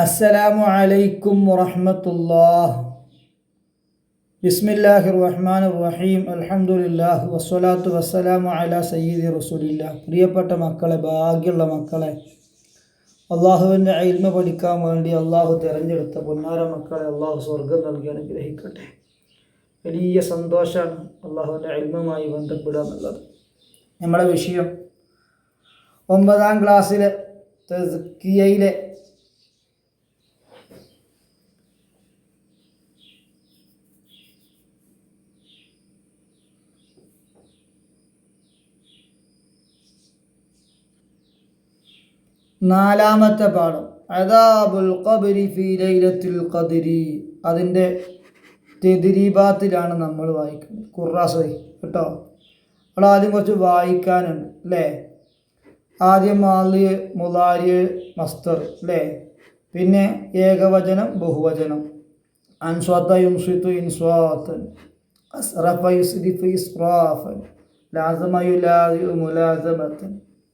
അസ്സലാമു അലൈക്കും വറഹ്മത്തുള്ളാഹ്. ബിസ്മില്ലാഹിർ റഹ്മാനിർ റഹീം. അൽഹംദുലില്ലാഹ് വസ്സലാത്തു വസ്സലാമു അലാ സയ്യിദി റസൂലില്ലാഹ്. പ്രിയപ്പെട്ട മക്കളെ, ഭാഗ്യമുള്ള മക്കളെ, അള്ളാഹുവിൻ്റെ ഇൽമ പഠിക്കാൻ വേണ്ടി അള്ളാഹു തിരഞ്ഞെടുത്ത പൊന്നാര മക്കളെ അള്ളാഹു സ്വർഗം നൽകി അനുഗ്രഹിക്കട്ടെ. വലിയ സന്തോഷമാണ് അള്ളാഹുവിൻ്റെ ഇൽമുമായി ബന്ധപ്പെടുക എന്നുള്ളത്. നമ്മുടെ വിഷയം 9ാം ക്ലാസ്സിലെ തസ്കിയയിലെ നാലാമത്തെ പാഠം അദാബുൽ ഖബ്രി ഫീ ലൈലത്തുൽ ഖദ്രി. അതിൻ്റെ തെദ്രീബാത്തിലാണ് നമ്മൾ വായിക്കുന്നത്. ഖുറാസോയി കേട്ടോ. അവിടെ ആദ്യം കുറച്ച് വായിക്കാനുണ്ട് അല്ലേ. ആദ്യം മാളി, മുലാരി, മസ്തർ അല്ലേ. പിന്നെ ഏകവചനം, ബഹുവചനം. അൻസ്വത്ത യുംസിത്തു ഇൻസ്വാത്തൻ, അസ്റഫ യുസ്രിഫു ഇസ്റാഫൻ, ലാസമ യുലാദി മുലാസമത്തൻ,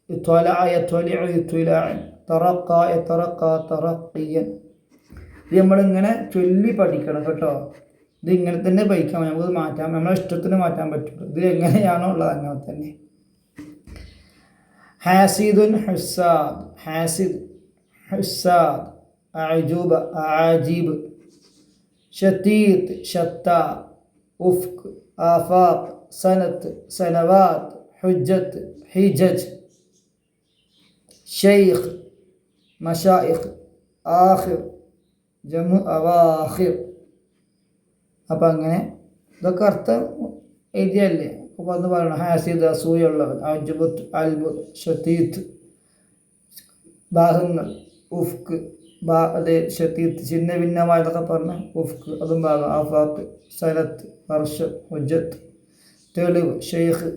ഇത്വലഅ യത്വലിഉ ഇത്വിലാഅൻ, തറഖ യതറഖ തറഖിയൻ. ഇത് നമ്മളിങ്ങനെ ചൊല്ലി പഠിക്കണം കേട്ടോ. ഇത് ഇങ്ങനെ തന്നെ പഠിക്കാം, നമുക്ക് മാറ്റാം, നമ്മളെ ഇഷ്ടത്തിന് മാറ്റാൻ പറ്റുള്ളൂ. ഇത് എങ്ങനെയാണോ ഉള്ളത് അങ്ങനെ തന്നെ. ഹാസിദുൻ ഹുസാദ്, ഹാസിദ് ഹുസാദ്, അജൂബ ആജീബ്, ഷതീത് ഷത്ത, ഉഫ്ക് ആഫാഖ്, സനത്ത് സനവാത്ത്, ഹുജ്ജത്ത് ഹിജജ്, ഷെയ്ഖ് മഷായിഖ്, ആഖിർ ജമു അവാഖിർ. അപ്പം അങ്ങനെ ഇതൊക്കെ അർത്ഥം എഴുതിയല്ലേ. അപ്പോൾ ഒന്ന് പറയണം. ഹാസിദ് അസൂയുള്ളവൻ, അജുബത്ത് അൽബുദ്, ഷതീത്ത് ഭാഗങ്ങൾ, ഉഫ്ക് അതെ ഷതീത്ത് ചിഹ്ന ഭിന്നമായതൊക്കെ പറഞ്ഞ ഉഫ്ക് അതും ഭാഗം, ആഫാഖ് സനത്ത് വർഷം, ഹുജ്ജത്ത് തെളിവ്, ഷെയ്ഖ്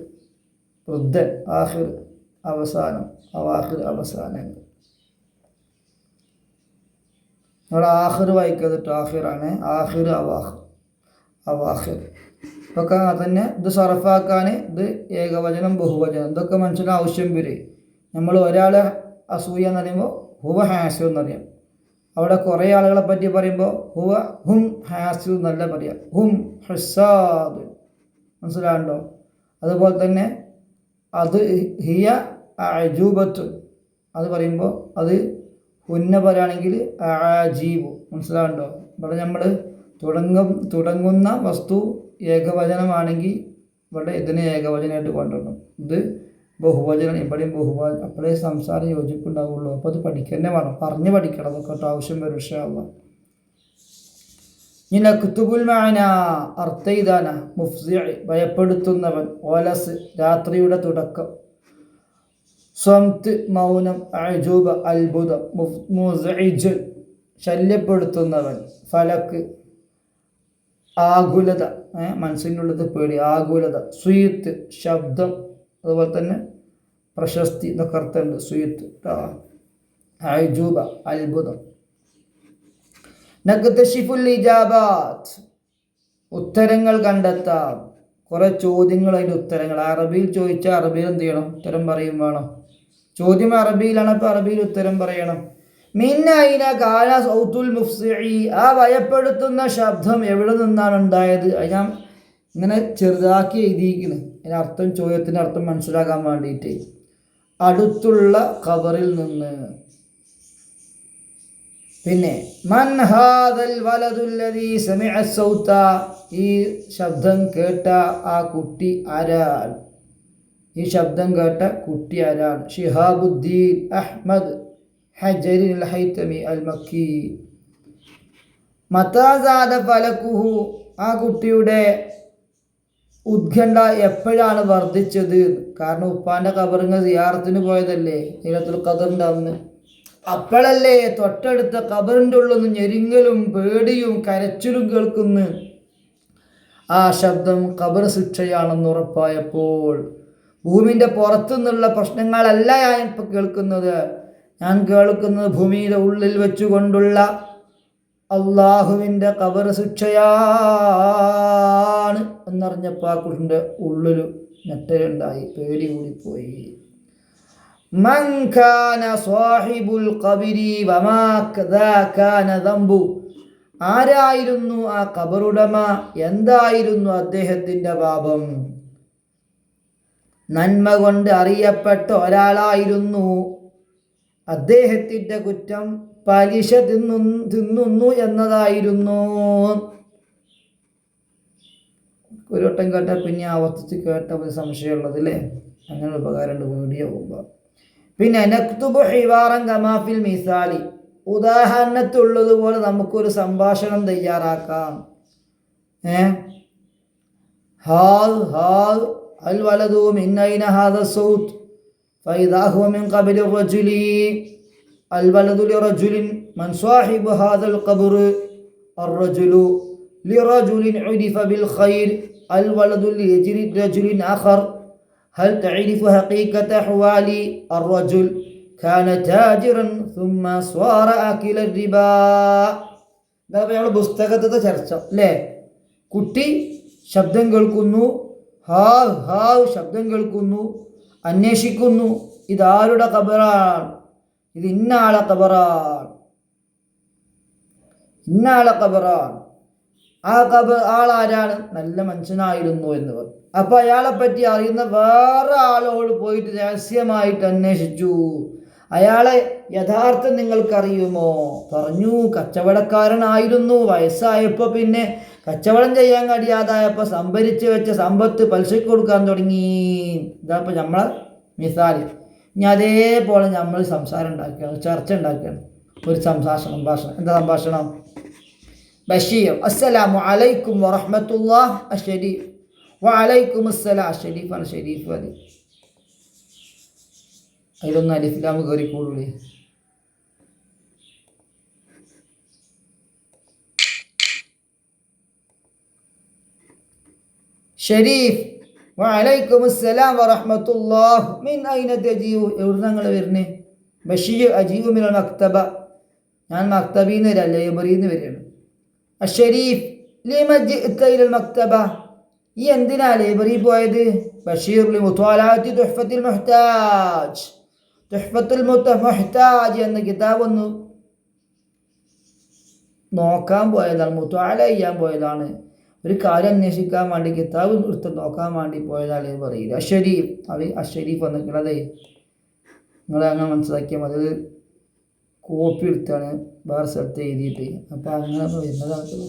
വൃദ്ധൻ, ആഖിർ അവസാനം, അവാഖിർ അവസാനങ്ങൾ. നമ്മൾ ആഖിർ വായിക്കാതിട്ട് ആഖിറാണ്, ആഖിർ അവാഖിർ ഇതൊക്കെ തന്നെ. ഇത് സർഫാക്കാൻ ഇത് ഏകവചനം, ബഹുവചനം ഇതൊക്കെ മനുഷ്യന് ആവശ്യം വരും. നമ്മൾ ഒരാളെ അസൂയ എന്ന് പറയുമ്പോൾ ഹുവ ഹാസു എന്നറിയാം. അവിടെ കുറേ ആളുകളെ പറ്റി പറയുമ്പോൾ ഹും ഹാസു എന്നല്ല പറയാം, ഹും ഹുസാദ്. മനസ്സിലാണ്ടോ? അതുപോലെ തന്നെ അത് ഹിയ അജൂബത്ത് അത് പറയുമ്പോൾ അത് ഹുന്ന പറയുകയാണെങ്കിൽ ആജീബു. മനസ്സിലാണ്ടോ? ഇവിടെ നമ്മൾ തുടങ്ങുന്ന വസ്തു ഏകവചനമാണെങ്കിൽ ഇവിടെ ഇതിനെ ഏകവചനമായിട്ട് കൊണ്ടുവരണം. ഇത് ബഹുവചനം, ഇവിടെയും ബഹുവചനം. അപ്പോഴേ സംസാരം യോജിപ്പുണ്ടാവുള്ളൂ. അപ്പോൾ അത് പഠിക്കന്നെ വേണം, പറഞ്ഞ് പഠിക്കണം. അതൊക്കെ ആവശ്യം വരും ഇൻഷാ അല്ലാഹ്. ഇനി കുത്തുബുൽ മാന അർത്ഥൈദാന മുഫ്സിഇ ഭയപ്പെടുത്തുന്നവൻ, ഓലസ് രാത്രിയുടെ തുടക്കം, സ്വംത് മൗനം, അജൂബ അത്ഭുതം, മുസ്ഇജ് ശല്യപ്പെടുത്തുന്നവൻ, ഫലക്ക് ആകുലത മനസ്സിനുള്ളത് പേടി, ആകുലത, സ്വീത്ത് ശബ്ദം, അതുപോലെ തന്നെ പ്രശസ്തി എന്നൊക്കെ അർത്ഥമുണ്ട്. സ്വീത്ത് അജൂബ അത്ഭുതം. നക്തശിഫുൽ ഇജാബാത്ത് ഉത്തരങ്ങൾ കണ്ടെത്താം. കുറേ ചോദ്യങ്ങൾ, അതിൻ്റെ ഉത്തരങ്ങൾ അറബിയിൽ ചോദിച്ചാൽ അറബിയിൽ എന്ത് ചെയ്യണം? ഉത്തരം പറയും വേണം. ചോദ്യം അറബിയിലാണ്, അപ്പോൾ അറബിയിൽ ഉത്തരം പറയണം. മിന്നൈന കാല സൗത്തുൽ മുഫ്സിഇ ആ ഭയപ്പെടുത്തുന്ന ശബ്ദം എവിടെ നിന്നാണ് ഉണ്ടായത്? അത് ഞാൻ ഇങ്ങനെ ചെറുതാക്കി എഴുതിയിരിക്കുന്നു. അതിൻ്റെ അർത്ഥം, ചോദ്യത്തിൻ്റെ അർത്ഥം മനസ്സിലാക്കാൻ വേണ്ടിയിട്ട്. അടുത്തുള്ള ഖബറിൽ നിന്ന്. പിന്നെ മൻ ഹാദൽ വലദുല്ലദീ സമിഅ സൗത ഈ ശബ്ദം കേട്ട ആ കുട്ടി ആരാണ്? ഈ ശബ്ദം കേട്ട കുട്ടി ആരാണ്? ഷിഹാബുദ്ദീൻ അഹ്മദ് ഹജരി അൽ ഹൈതമി അൽ മക്കി. മതാസാദ ഫലക്കുഹു ആ കുട്ടിയുടെ ഉത്കണ്ഠ എപ്പോഴാണ് വർദ്ധിച്ചത്? കാരണം ഉപ്പാൻ്റെ ഖബറിങ്ങ സിയാറത്തിന് പോയതല്ലേ ലൈലത്തുൽ ഖദറിൻ്റെ അന്ന്. അപ്പോഴല്ലേ തൊട്ടടുത്ത ഖബറിൻ്റെ ഉള്ളിൽ നിന്ന് ഞെരിങ്ങലും പേടിയും കരച്ചിലും കേൾക്കുന്നു. ആ ശബ്ദം ഖബർ ശിക്ഷയാണെന്ന് ഉറപ്പായപ്പോൾ ഭൂമിൻ്റെ പുറത്തുനിന്നുള്ള പ്രശ്നങ്ങളല്ല ഞാൻ ഇപ്പോൾ കേൾക്കുന്നത്. ഞാൻ കേൾക്കുന്നത് ഭൂമിയുടെ ഉള്ളിൽ വെച്ചുകൊണ്ടുള്ള അള്ളാഹുവിൻ്റെ ഖബർ ശിക്ഷയാണ് എന്നറിഞ്ഞപ്പോൾ ആ കുട്ടിൻ്റെ ഉള്ളിൽ ഞെട്ടലുണ്ടായി, പേടി കൂടിപ്പോയി. മൻ കാന സ്വാഹിബുൽ ഖബരി വമാ കാന ദംബു. ആരായിരുന്നു ആ ഖബറുടമ, എന്തായിരുന്നു അദ്ദേഹത്തിൻ്റെ പാപം? നന്മ കൊണ്ട് അറിയപ്പെട്ട അദ്ദേഹത്തിൻ്റെ കുറ്റം പലിശ തിന്നുന്നു എന്നതായിരുന്നു. ഒരു വട്ടം കേട്ടാൽ പിന്നെ ആവർത്തിച്ച് കേട്ട ഒരു സംശയമുള്ളത് അല്ലേ? അങ്ങനെ ഉപകാരമുണ്ട് വീഡിയോ പോകുമ്പോൾ. പിന്നെ നക്തുബു ഹിവാറൻ കമാഫിൽ മിസാലി, ഉദാഹരണത്തുള്ളതുപോലെ നമുക്കൊരു സംഭാഷണം തയ്യാറാക്കാം. അൽ വലദു മിൻ ഐന ഹാദ സൗത്ത് ഫഇദാ ഹുവ മിൻ ഖബരി റജുലി അൽ വലദു ലിറജുലിൻ മൻ സാഹിബു ഹാദൽ ഖബർ അർറജുലു ലിറജുലിൻ ഉരിഫ ബിൽ ഖൈർ അൽ വലദു ലിറജുലിൻ ആഖർ ഹൽ തഅരിഫു ഹഖീഖത ഹവാലി അർറജുൽ കാന താജിറൻ സുമ്മ സ്വാറ ആകില റിബാ. ഇതാണ് ഞങ്ങളുടെ പുസ്തകത്തിലെ ചർച്ച അല്ലേ? കുട്ടി ശബ്ദം കേൾക്കുന്നു, ശബ്ദം കേൾക്കുന്നു, അന്വേഷിക്കുന്നു, ഇതാരുടെ ഖബറാണ്, ഇത് ഇന്നാളെ ഖബറാണ്, ആ ആളാരാണ്? നല്ല മനുഷ്യനായിരുന്നു എന്ന് പറഞ്ഞു. അപ്പോൾ അയാളെ പറ്റി അറിയുന്ന വേറെ ആളോട് പോയിട്ട് രഹസ്യമായിട്ട് അന്വേഷിച്ചു. അയാളെ യഥാർത്ഥം നിങ്ങൾക്കറിയുമോ? പറഞ്ഞു, കച്ചവടക്കാരനായിരുന്നു. വയസ്സായപ്പോൾ പിന്നെ കച്ചവടം ചെയ്യാൻ കഴിയാതായപ്പോൾ സംഭരിച്ച് വെച്ച സമ്പത്ത് പലിശയ്ക്ക് കൊടുക്കാൻ തുടങ്ങി. ഇതാപ്പോൾ നമ്മളെ മിസാൽ. ഇനി അതേപോലെ നമ്മൾ സംസാരം ഉണ്ടാക്കുകയാണ്, ചർച്ച ഉണ്ടാക്കുകയാണ്, ഒരു സംഭാഷണം. എന്താ സംഭാഷണം? ബഷീർ, അസ്സലാമു അലൈക്കും വറഹ്മത്തുള്ളാഹ്. അഷ്ശരീഫ്, വഅലൈക്കും അസ്സലാം. ഷരീഫാണ്, ഷരീഫ് മതി. അതിലൊന്നും അലിഫ്ലാമ് കയറിക്കൂടൂലേ? ഷരീഫ്, വഅലൈക്കും അസ്സലാം വറഹ്മത്തുള്ളാഹ്. മിൻ ഐന തജീഉ, എവിടുന്ന് നിങ്ങൾ വരുന്നേ? ബഷീർ, അജീഉ മിനൽ മക്തബ, ഞാൻ മക്തബിൽ നിന്ന് വരിക, ലൈബ്രറിയിൽ നിന്ന് വരികയാണ്. അഷ്ശരീഫ്, ലിമ ജിഅത ഇലൽ മക്തബ, ഈ എന്തിനാ ലൈബ്രറിയിൽ പോയത്? ബഷീർ, ലിമുത്വാലഅത്തി തുഹ്ഫത്തുൽ മുഹ്താജ്, തുഹ്ഫത്തുൽ മുഹ്താജ് എന്ന കിതാബ് ഒന്ന് നോക്കാൻ പോയതാണ്, മുത്വാല ചെയ്യാൻ പോയതാണ്, ഒരു കാര്യം അന്വേഷിക്കാൻ വേണ്ടി കിതാബ് എടുത്ത് നോക്കാൻ വേണ്ടി പോയതാണ് ലൈബ്രറിയിൽ. അഷ്ശരീഫ്, അത് അഷ്ശരീഫ് വന്നിട്ടുള്ളത് നിങ്ങൾ അങ്ങനെ മനസ്സിലാക്കിയാൽ മതി. അത് കോപ്പി എടുത്താണ് വേറെ സ്ഥലത്ത് എഴുതിയിട്ട്, അപ്പം അങ്ങനെ വരുന്നതാണ്.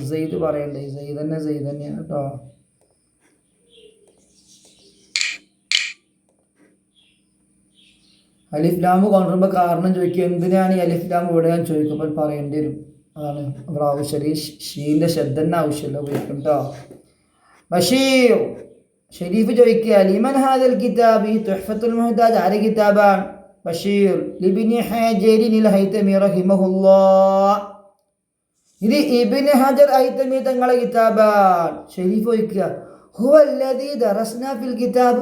സെയ്ദ് പറയണ്ടേ? സെയ്ദ് തന്നെയാണ് കേട്ടോ. അലിഫ്ലാമ് കൊണ്ടുവരുമ്പോൾ കാരണം ചോദിക്കുക, എന്തിനാണ് ഈ അലിഫ്ലാം ഇവിടെ ഞാൻ ചോദിക്കുമ്പോൾ പറയേണ്ടി വരും. അതാണ് ഇവിടെ ആവശ്യം. ഷീൻ്റെ ശബ്ദം തന്നെ ആവശ്യമില്ല, ഉപയോഗിക്കും കേട്ടോ. ബഷീർ, ഷരീഫ് ചോദിക്കുക, ലിമൻ ഹാദൽ കിതാബി തുഹ്ഫത്തുൽ മുഹ്താജ്, ആരെ കിതാബാണ്? ബഷീർ, ലിബ്നി ഹജറിനിൽ ഹൈതമി റഹിമഹുല്ലാഹ്, ഇത് ഇബ്നു ഹജർ ഹൈതമി തങ്ങളെ കിതാബാണ്. ഷരീഫ് ചോദിക്കുക, ഹുവല്ലദീ ദറസ്നാ ഫിൽ കിതാബ്,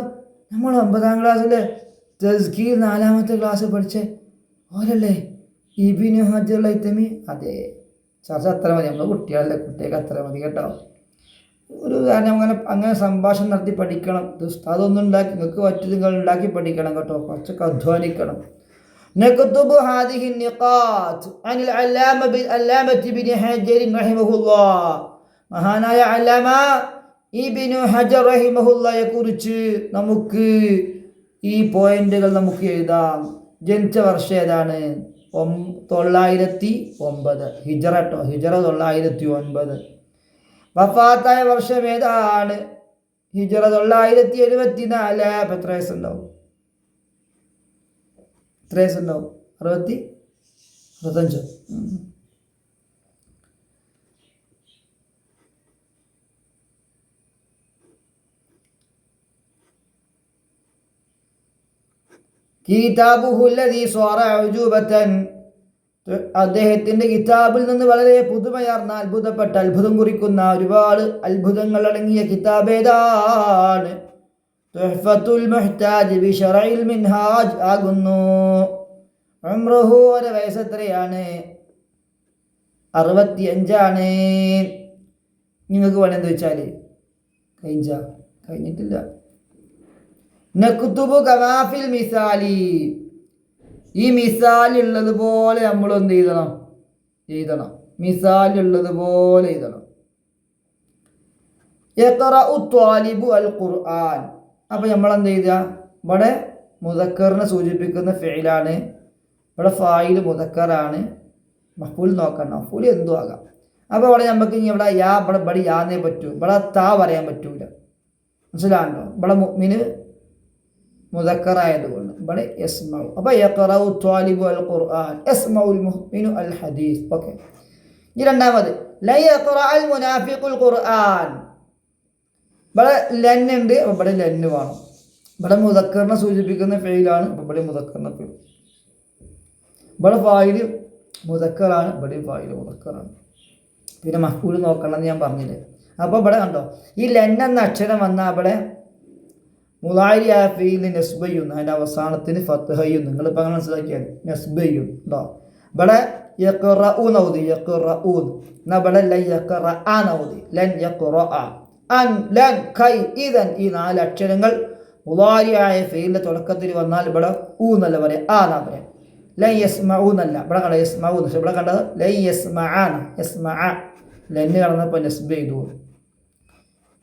നമ്മൾ 9ാം ക്ലാസ്സിലെ തസ്കീർ 4ാമത്തെ ക്ലാസ് പഠിച്ച ഓരല്ലേ ഇബ്നു ഹജർ ഹൈതമി? അതെ. ചർച്ച അത്ര മതി, നമ്മൾ കുട്ടികളല്ലേ, കുട്ടികൾക്ക് അത്ര മതി കേട്ടോ. ഒരു കാരണം അങ്ങനെ സംഭാഷണം നടത്തി പഠിക്കണം. അതൊന്നും ഉണ്ടാക്കി നിങ്ങൾക്ക് പറ്റുന്നത് നിങ്ങൾ ഉണ്ടാക്കി പഠിക്കണം കേട്ടോ, കുറച്ചൊക്കെ അധ്വാനിക്കണം. نكتب هذه النقاط عن العلامة بن حجر رحمه الله. മഹാനായ അല്ലാമ ഇബ്നു ഹജർ റഹിമഹുല്ലാഹയെ കുറിച്ച് നമുക്ക് ഈ പോയിന്റുകൾ നമുക്ക് എഴുതാം. ജനിച്ച വർഷം ഏതാണ്? 909 ഹിജറ കേട്ടോ, ഹിജറ 909. വഫാത്തായ വർഷം ഏതാണ്? ഹിജറ 974. അപ്പം എത്ര വയസ്സുണ്ടാവും? 65. കിതാബുഹു അല്ലദീ സ്വാറ ഉജൂബതൻ, അദ്ദേഹത്തിൻ്റെ കിതാബിൽ നിന്ന് വളരെ പുതുമയാർന്ന അത്ഭുതം കുറിക്കുന്ന ഒരുപാട് അത്ഭുതങ്ങൾ അടങ്ങിയ കിതാബ് ഏതാണ്? തുഹ്ഫത്തുൽ മുഹ്താജ് ബി ശറഇൽ മിൻഹാജ് ആകുന്നു. ഉംറുഹു, ഒരു വയസ്സ് എത്രയാണ്? 65. നിങ്ങൾക്ക് വേണമെന്ന് വെച്ചാൽ കഴിഞ്ഞിട്ടില്ല. നക്തുബു കമാ ഫിൽ മിസാലി, ഈ മിസാലുള്ളതുപോലെ നമ്മൾ എന്ത് എഴുതണം. മിസാലുള്ളതുപോലെ എഴുതണം. യഖറഉ ത്വാലിബു അൽ ഖുർആൻ. അപ്പോൾ നമ്മൾ എന്ത് എഴുതുക? ഇവിടെ മുദക്കറിനെ സൂചിപ്പിക്കുന്ന ഫിഇലാണ്. ഇവിടെ ഫായിൽ മുദക്കറാണ്. മഫ്ഊൽ നോക്കണം, മഫ്ഊൽ എന്തും ആകാം. അപ്പോൾ ഇവിടെ നമുക്ക് ഇനി ഇവിടെ ഇവിടെ യാന്നേ പറ്റൂ, ഇവിടെ താ പറയാൻ പറ്റൂല. മനസ്സിലാണല്ലോ? ഇവിടെ മുഅ്മിന് മുദക്കറായതുകൊണ്ട് ഇവിടെ യസ്മഉ. അപ്പോൾ യഖറഉ ത്വാലിബു അൽ ഖുർആൻ യസ്മഉൽ മുഅ്മിനു അൽ ഹദീസ്. ഓക്കെ. ഇനി രണ്ടാമത് ല യഖറഅൽ മുനാഫിഖുൽ ഖുർആൻ. ഇവിടെ ലന്നുണ്ട്, അപ്പോൾ ഇവിടെ ലന്ന് വേണം. ഇവിടെ മുദക്കറിനെ സൂചിപ്പിക്കുന്ന ഫെയിലാണ്, അപ്പോൾ ഇവിടെ മുദക്കറിനെ ഫെയിൽ. ഇവിടെ ഫായിൽ മുദക്കറാണ്, ഇവിടെ ഫായിൽ മുദക്കറാണ്. പിന്നെ മഫ്ഊൽ നോക്കണമെന്ന് ഞാൻ പറഞ്ഞില്ലേ. അപ്പോൾ ഇവിടെ കണ്ടോ, ഈ ലന്നെന്ന അക്ഷരം വന്നാൽ അവിടെ മുളാരിയായ ഫെയിലിന് നെസ്ബ് ചെയ്യുന്നു, അതിൻ്റെ അവസാനത്തിന് ഫത്ഹ ചെയ്യുന്നു. നിങ്ങളിപ്പോൾ അങ്ങനെ മനസ്സിലാക്കിയാൽ നെസ്ബ് ചെയ്യും കേട്ടോ. ഇവിടെ യഖറഉ നൗദി, യഖറഉ. എന്നാൽ ഇവിടെ ലൻ യഖറഅ നൗദി, ലൻ യഖറഅ. അൻ, ലൻ, കൈ, ഇദൻ, ഈ 4 അക്ഷരങ്ങൾ മുളാരിയായ ഫെയിലിൻ്റെ തുടക്കത്തിൽ വന്നാൽ ഇവിടെ ഊ എന്നല്ല പറയാം, ആ എന്നാ പറയാം. ലൻ യസ്മഉ എന്നല്ല, ഇവിടെ കണ്ട യസ്മഉ. പക്ഷെ ഇവിടെ കണ്ടത് ലൻ യസ്മഅന, യസ്മഅ. ലന്ന് കടന്നപ്പോൾ നെസ്ബ് ചെയ്തു.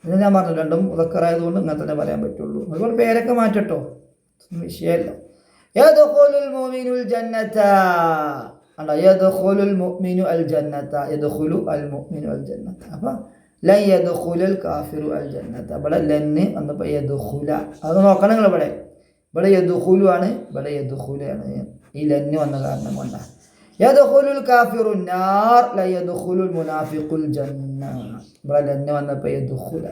ഇത് ഞാൻ പറഞ്ഞു, രണ്ടും മുദക്കറായതുകൊണ്ട് ഇങ്ങനെ തന്നെ പറയാൻ പറ്റുള്ളൂ. അതുപോലെ പേരൊക്കെ മാറ്റട്ടോ, വിഷയമല്ല. യദ്ഖുലുൽ മുഅ്മിനുൽ ജന്നത. അല്ല, യദ്ഖുലുൽ മുഅ്മിനു അൽ ജന്നത, യദ്ഖുലു അൽ മുഅ്മിനു അൽ ജന്നത. അപ്പോൾ ലൻ യദ്ഖുലുൽ കാഫിറു അൽ ജന്നത. ഇവിടെ ലന്ന് വന്നപ്പോൾ യദ്ഖുല. അത് നോക്കണം നിങ്ങൾ. ഇവിടെ യദ്ഖുലു ആണ്, ഇവിടെ യദ്ഖുലാണ്. ഈ ലന്ന് വന്ന കാരണം കൊണ്ടാണ്. യദ്ഖുലുൽ കാഫിറു നാർ ല യദ്ഖുലുൽ മുനാഫിഖുൽ ജന്ന. ഇവിടെ ലന്ന് വന്നപ്പോൾ യദ്ഖുല.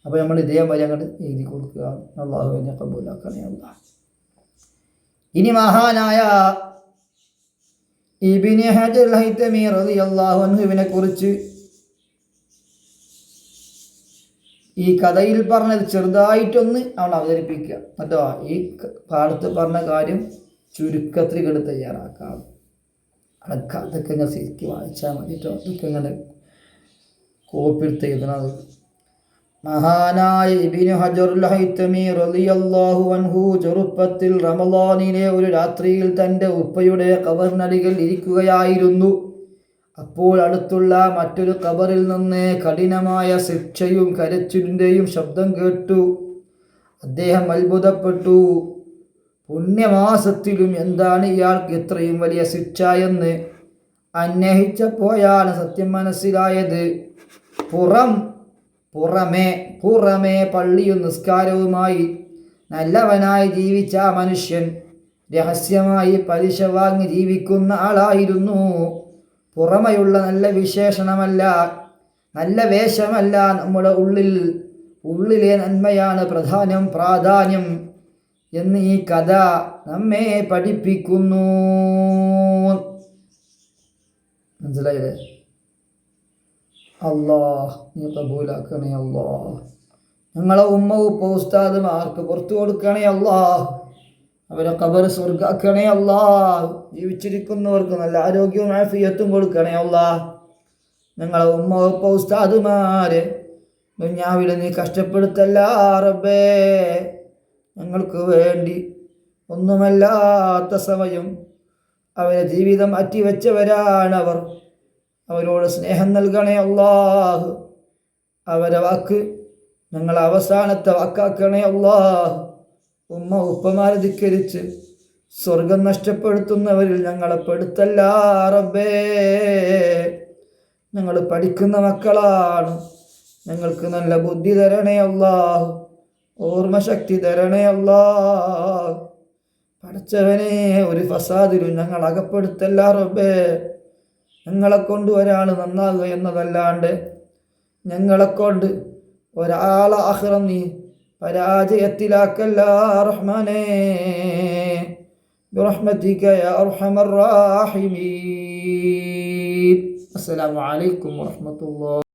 അപ്പോൾ നമ്മൾ ഇതേപോലെ അങ്ങോട്ട് എഴുതി കൊടുക്കുക. അല്ലാഹു എന്നെ ഖബൂലാക്കണേ അല്ലാഹ്. ഇനി മഹാനായ ഇബ്നു ഹജർ അൽ ഹൈതമി റളിയല്ലാഹു അൻഹുവിനെ കുറിച്ച് ഈ കഥയിൽ പറഞ്ഞത് ചെറുതായിട്ടൊന്ന് അവൾ അവതരിപ്പിക്കുക. അഥവാ ഈ പാഠത്ത് പറഞ്ഞ കാര്യം ചുരുക്കത്തിൽ ഇങ്ങോട്ട് തയ്യാറാക്കാം. അതൊക്കെ ഇങ്ങനെ ശരിക്കും വായിച്ചാൽ മതി കേട്ടോ. അതൊക്കെ ഇങ്ങനെ കോപ്പി എടുത്ത് എഴുതണത്. മഹാനായ ഇബ്നു ഹജറുൽ ഹൈതമി റളിയല്ലാഹു അൻഹു ചെറുപ്പത്തിൽ റമളാനിലെ ഒരു രാത്രിയിൽ തൻ്റെ ഉപ്പയുടെ ഖബറിനരികിൽ ഇരിക്കുകയായിരുന്നു. അപ്പോൾ അടുത്തുള്ള മറ്റൊരു ഖബറിൽ നിന്ന് കഠിനമായ ശിക്ഷയും കരച്ചിലിൻ്റെയും ശബ്ദം കേട്ടു. അദ്ദേഹം അത്ഭുതപ്പെട്ടു. പുണ്യമാസത്തിലും എന്താണ് ഇയാൾക്ക് ഇത്രയും വലിയ ശിക്ഷ എന്ന് അന്വേഷിച്ചപ്പോഴാണ് സത്യം മനസ്സിലായത്. പുറമേ പള്ളിയും നിസ്കാരവുമായി നല്ലവനായി ജീവിച്ച ആ മനുഷ്യൻ രഹസ്യമായി പലിശ വാങ്ങി ജീവിക്കുന്ന ആളായിരുന്നു. പുറമെയുള്ള നല്ല വിശേഷണമല്ല, നല്ല വേഷമല്ല, നമ്മുടെ ഉള്ളിലെ നന്മയാണ് പ്രാധാന്യം എന്ന് ഈ കഥ നമ്മെ പഠിപ്പിക്കുന്നു. മനസ്സിലായില്ലേ? അല്ലാഹ് നീ കബൂലാക്കണേ അല്ലാഹ്. ഞങ്ങളെ ഉമ്മ ഉപ്പ ഉസ്താദുമാർക്ക് പുറത്തു കൊടുക്കണേ അല്ലാഹ്. അവരെ ഖബർ സ്വർഗ്ഗാക്കണേ അല്ലാഹ്. ജീവിച്ചിരിക്കുന്നവർക്ക് നല്ല ആരോഗ്യവും ആഫിയത്തും കൊടുക്കണേ അല്ലാഹ്. ഞങ്ങളെ ഉമ്മ ഉപ്പ ഉസ്താദുമാരെ ദുനിയാവിൽ നീ കഷ്ടപ്പെടുത്തല്ല റബ്ബേ. ഞങ്ങൾക്ക് വേണ്ടി ഒന്നുമല്ലാത്ത സമയം അവരെ ജീവിതം അറ്റിവെച്ചവരാണ് അവർ. അവരോട് സ്നേഹം നൽകണേ അല്ലാഹ്. അവരെ വാക്ക് ഞങ്ങളെ അവസാനത്തെ വാക്കാക്കണേ അല്ലാഹ്. ഉമ്മ ഉപ്പമാരെ ധിക്കരിച്ച് സ്വർഗം നഷ്ടപ്പെടുത്തുന്നവരിൽ ഞങ്ങളെ പെടുത്തല്ല റബ്ബേ. ഞങ്ങൾ പഠിക്കുന്ന മക്കളാണ്. ഞങ്ങൾക്ക് നല്ല ബുദ്ധി തരണേ അല്ലാഹ്. ഓർമ്മശക്തി തരണേ അല്ലാഹ്. പഠിച്ചവനെ ഒരു ഫസാദിലും ഞങ്ങൾ അകപ്പെടുത്തല്ല റബ്ബേ. ഞങ്ങളെക്കൊണ്ട് ഒരാൾ നന്നാകുക എന്നതല്ലാണ്ട് ഞങ്ങളെക്കൊണ്ട് ഒരാളെ ആഖിറം നീ പരാജയത്തിലാക്കല്ല റഹ്മാനേ. ബിറഹ്മതിക യാ അർഹമർ റാഹിമീൻ. അസ്സലാമു അലൈക്കും വറഹ്മത്തുള്ളാഹി.